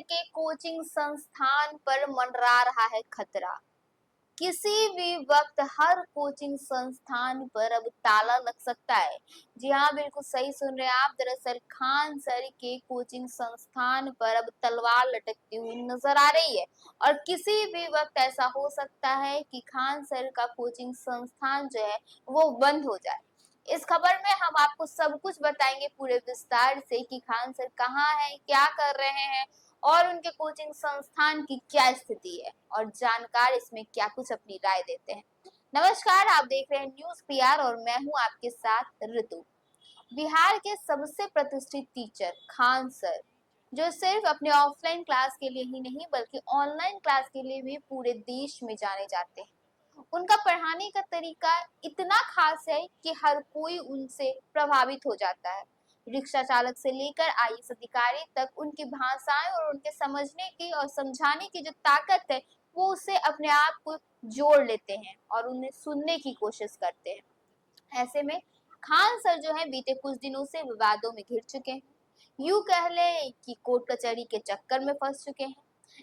के कोचिंग संस्थान पर मंडरा रहा है खतरा। किसी भी वक्त हर कोचिंग संस्थान पर अब ताला लग सकता है। जी हाँ, बिल्कुल सही सुन रहे हैं आप। दरअसल खान सर के कोचिंग संस्थान पर अब तलवार लटकती हुई नजर आ रही है और किसी भी वक्त ऐसा हो सकता है कि खान सर का कोचिंग संस्थान जो है वो बंद हो जाए। इस खबर में हम आपको सब कुछ बताएंगे पूरे विस्तार से कि खान सर कहाँ हैं, क्या कर रहे हैं और उनके कोचिंग संस्थान की क्या स्थिति है और जानकार इसमें क्या कुछ अपनी राय देते हैं। नमस्कार, आप देख रहे हैं न्यूज पीआर और मैं हूं आपके साथ ऋतु। बिहार के सबसे प्रतिष्ठित टीचर खान सर, जो सिर्फ अपने ऑफलाइन क्लास के लिए ही नहीं बल्कि ऑनलाइन क्लास के लिए भी पूरे देश में जाने जाते हैं। उनका पढ़ाने का तरीका इतना खास है कि हर कोई उनसे प्रभावित हो जाता है। रिक्शा चालक से लेकर आईएएस अधिकारी तक उनकी भाषाएं और उनके समझने की और समझाने की जो ताकत है वो उससे अपने आप को जोड़ लेते हैं और उन्हें सुनने की कोशिश करते हैं। ऐसे में खान सर जो है बीते कुछ दिनों से विवादों में घिर चुके हैं। यूं कह ले कि कोर्ट कचहरी के चक्कर में फंस चुके हैं।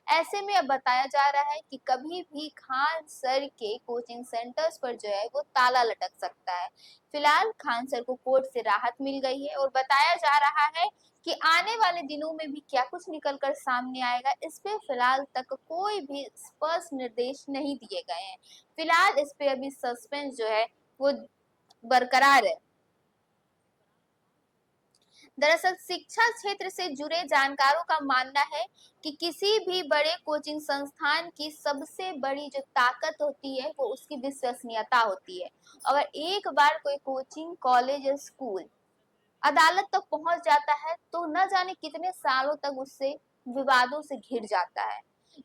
ऐसे में अब बताया जा रहा है कि कभी भी खान सर के कोचिंग सेंटर्स पर जो है वो ताला लटक सकता है। फिलहाल खान सर को कोर्ट से राहत मिल गई है और बताया जा रहा है कि आने वाले दिनों में भी क्या कुछ निकल कर सामने आएगा, इस पे फिलहाल तक कोई भी स्पष्ट निर्देश नहीं दिए गए हैं। फिलहाल इस पे अभी सस्पेंस जो है वो बरकरार है। दरअसल शिक्षा क्षेत्र से जुड़े जानकारों का मानना है कि किसी भी बड़े कोचिंग संस्थान की सबसे बड़ी जो ताकत होती है वो उसकी विश्वसनीयता होती है। अगर एक बार कोई कोचिंग कॉलेज या स्कूल अदालत तक पहुंच जाता है तो न जाने कितने सालों तक उससे विवादों से घिर जाता है।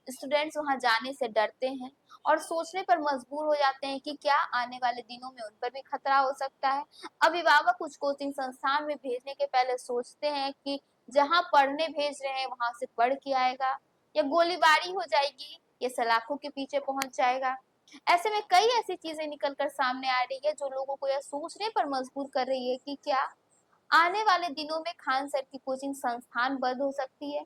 स्टूडेंट्स वहां जाने से डरते हैं और सोचने पर मजबूर हो जाते हैं कि क्या आने वाले दिनों में उन पर भी खतरा हो सकता है। अभिभावक कुछ कोचिंग संस्थान में भेजने के पहले सोचते हैं कि जहां पढ़ने भेज रहे हैं वहां से पढ़ के आएगा या गोलीबारी हो जाएगी या सलाखों के पीछे पहुंच जाएगा। ऐसे में कई ऐसी चीजें निकल कर सामने आ रही है जो लोगों को यह सोचने पर मजबूर कर रही है कि क्या आने वाले दिनों में खान सर की कोचिंग संस्थान बंद हो सकती है।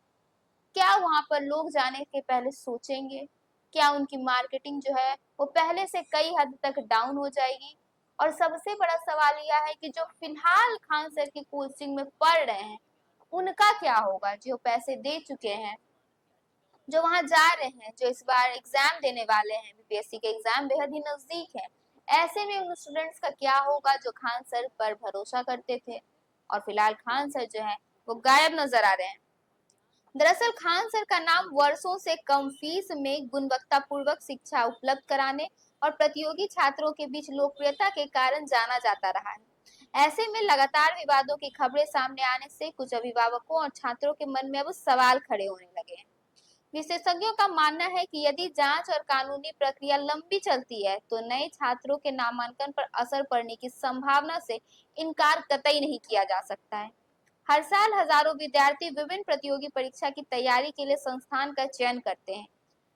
क्या वहां पर लोग जाने के पहले सोचेंगे? क्या उनकी मार्केटिंग जो है वो पहले से कई हद तक डाउन हो जाएगी? और सबसे बड़ा सवाल यह है कि जो फिलहाल खान सर की कोचिंग में पढ़ रहे हैं उनका क्या होगा, जो पैसे दे चुके हैं, जो वहां जा रहे हैं, जो इस बार एग्जाम देने वाले हैं। बीपीएससी के एग्जाम बेहद ही नजदीक है। ऐसे में उन स्टूडेंट्स का क्या होगा जो खान सर पर भरोसा करते थे और फिलहाल खान सर जो है वो गायब नजर आ रहे हैं। दरअसल खान सर का नाम वर्षों से कम फीस में गुणवत्तापूर्वक शिक्षा उपलब्ध कराने और प्रतियोगी छात्रों के बीच लोकप्रियता के कारण जाना जाता रहा है। ऐसे में लगातार विवादों की खबरें सामने आने से कुछ अभिभावकों और छात्रों के मन में अब सवाल खड़े होने लगे हैं। विशेषज्ञों का मानना है कि यदि जांच और कानूनी प्रक्रिया लंबी चलती है तो नए छात्रों के नामांकन पर असर पड़ने की संभावना से इनकार कतई नहीं किया जा सकता है। हर साल हजारों विद्यार्थी विभिन्न प्रतियोगी परीक्षा की तैयारी के लिए संस्थान का चयन करते हैं।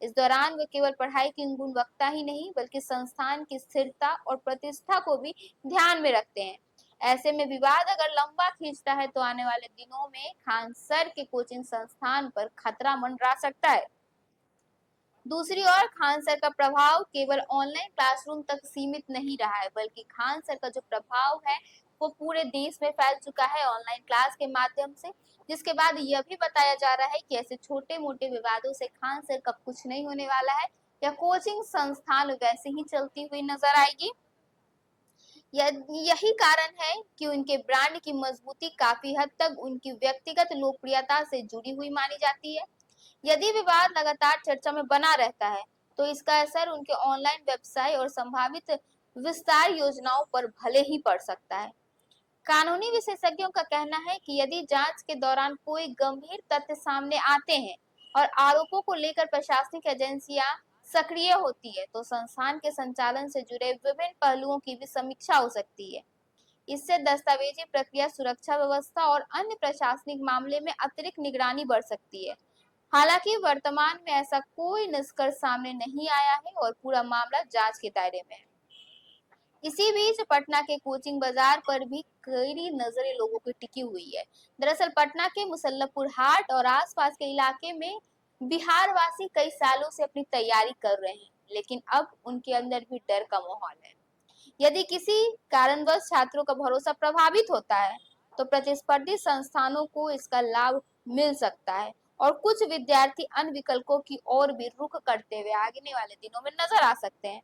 इस दौरान वे केवल पढ़ाई की गुणवत्ता ही नहीं बल्कि संस्थान की स्थिरता और प्रतिष्ठा को भी ध्यान में रखते हैं। ऐसे में विवाद अगर लंबा खींचता है तो आने वाले दिनों में खान सर के कोचिंग संस्थान पर खतरा मंडरा सकता है। दूसरी ओर खान सर का प्रभाव केवल ऑनलाइन क्लासरूम तक सीमित नहीं रहा है बल्कि खान सर का जो प्रभाव है वो पूरे देश में फैल चुका है ऑनलाइन क्लास के माध्यम से। जिसके बाद यह भी बताया जा रहा है कि ऐसे छोटे मोटे विवादों से खान सर का कुछ नहीं होने वाला है या कोचिंग संस्थान वैसे ही चलती हुई नजर आएगी। यही कारण है कि उनके ब्रांड की मजबूती काफी हद तक उनकी व्यक्तिगत लोकप्रियता से जुड़ी हुई मानी जाती है। यदि विवाद लगातार चर्चा में बना रहता है तो इसका असर उनके ऑनलाइन व्यवसाय और संभावित विस्तार योजनाओं पर भले ही पड़ सकता है। कानूनी विशेषज्ञों का कहना है कि यदि जांच के दौरान कोई गंभीर तथ्य सामने आते हैं और आरोपों को लेकर प्रशासनिक एजेंसियां सक्रिय होती है तो संस्थान के संचालन से जुड़े विभिन्न पहलुओं की भी समीक्षा हो सकती है। इससे दस्तावेजी प्रक्रिया, सुरक्षा व्यवस्था और अन्य प्रशासनिक मामले में अतिरिक्त निगरानी बढ़ सकती है। हालांकि वर्तमान में ऐसा कोई निष्कर्ष सामने नहीं आया है और पूरा मामला जांच के दायरे में है। इसी बीच पटना के कोचिंग बाजार पर भी कड़ी नजरें लोगों की टिकी हुई है। दरअसल पटना के मुसल्लमपुर हाट और आसपास के इलाके में बिहार वासी कई सालों से अपनी तैयारी कर रहे हैं, लेकिन अब उनके अंदर भी डर का माहौल है। यदि किसी कारणवश छात्रों का भरोसा प्रभावित होता है, तो प्रतिस्पर्धी संस्थानों को इसका लाभ मिल सकता है और कुछ विद्यार्थी अन्य विकल्पों की ओर भी रुख करते हुए आने वाले दिनों में नजर आ सकते हैं।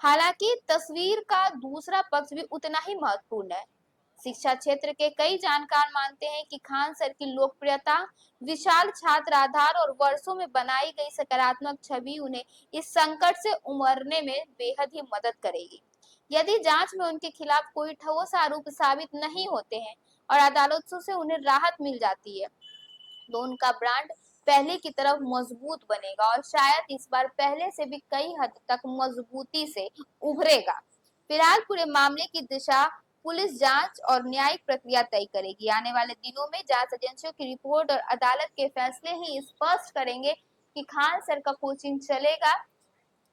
हालांकि तस्वीर का दूसरा पक्ष भी उतना ही महत्वपूर्ण है। शिक्षा क्षेत्र के कई जानकार मानते हैं कि खान सर की लोकप्रियता, विशाल छात्र आधार और वर्षों में बनाई गई सकारात्मक छवि उन्हें इस संकट से उमरने में बेहद ही मदद करेगी। यदि जांच में उनके खिलाफ कोई ठोस आरोप साबित नहीं होते हैं और अदालतों से उन्हें राहत मिल जाती है, तो उनका ब्रांड पहले की तरफ मजबूत बनेगा और शायद इस बार पहले से भी कई हद तक मजबूती से उभरेगा। फिलहाल पूरे मामले की दिशा पुलिस जांच और न्यायिक प्रक्रिया तय करेगी। आने वाले दिनों में जांच एजेंसियों की रिपोर्ट और अदालत के फैसले ही स्पष्ट करेंगे कि खान सर का कोचिंग चलेगा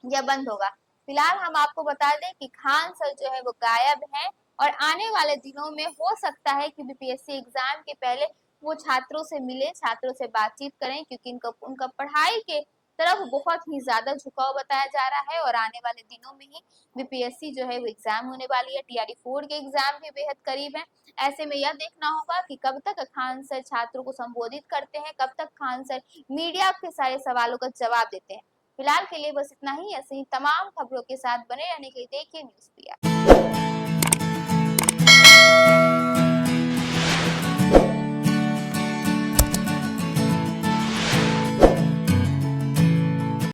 या बंद होगा। फिलहाल हम आपको बता दें कि खान सर जो है वो गायब हैं और आने वाले दिनों में हो सकता है कि बीपीएससी एग्जाम के पहले वो छात्रों से मिले, छात्रों से बातचीत करें, क्योंकि इनका उनका पढ़ाई के तरफ बहुत ही ज्यादा झुकाव बताया जा रहा है और आने वाले दिनों में ही बीपीएससी जो है वो एग्जाम होने वाली है। टीआरई 4 के एग्जाम भी बेहद करीब है। ऐसे में यह देखना होगा कि कब तक खान सर छात्रों को संबोधित करते हैं, कब तक खान सर मीडिया के सारे सवालों का जवाब देते हैं। फिलहाल के लिए बस इतना ही। ऐसे ही तमाम खबरों के साथ बने रहने के लिए देखिए न्यूज़ पिया।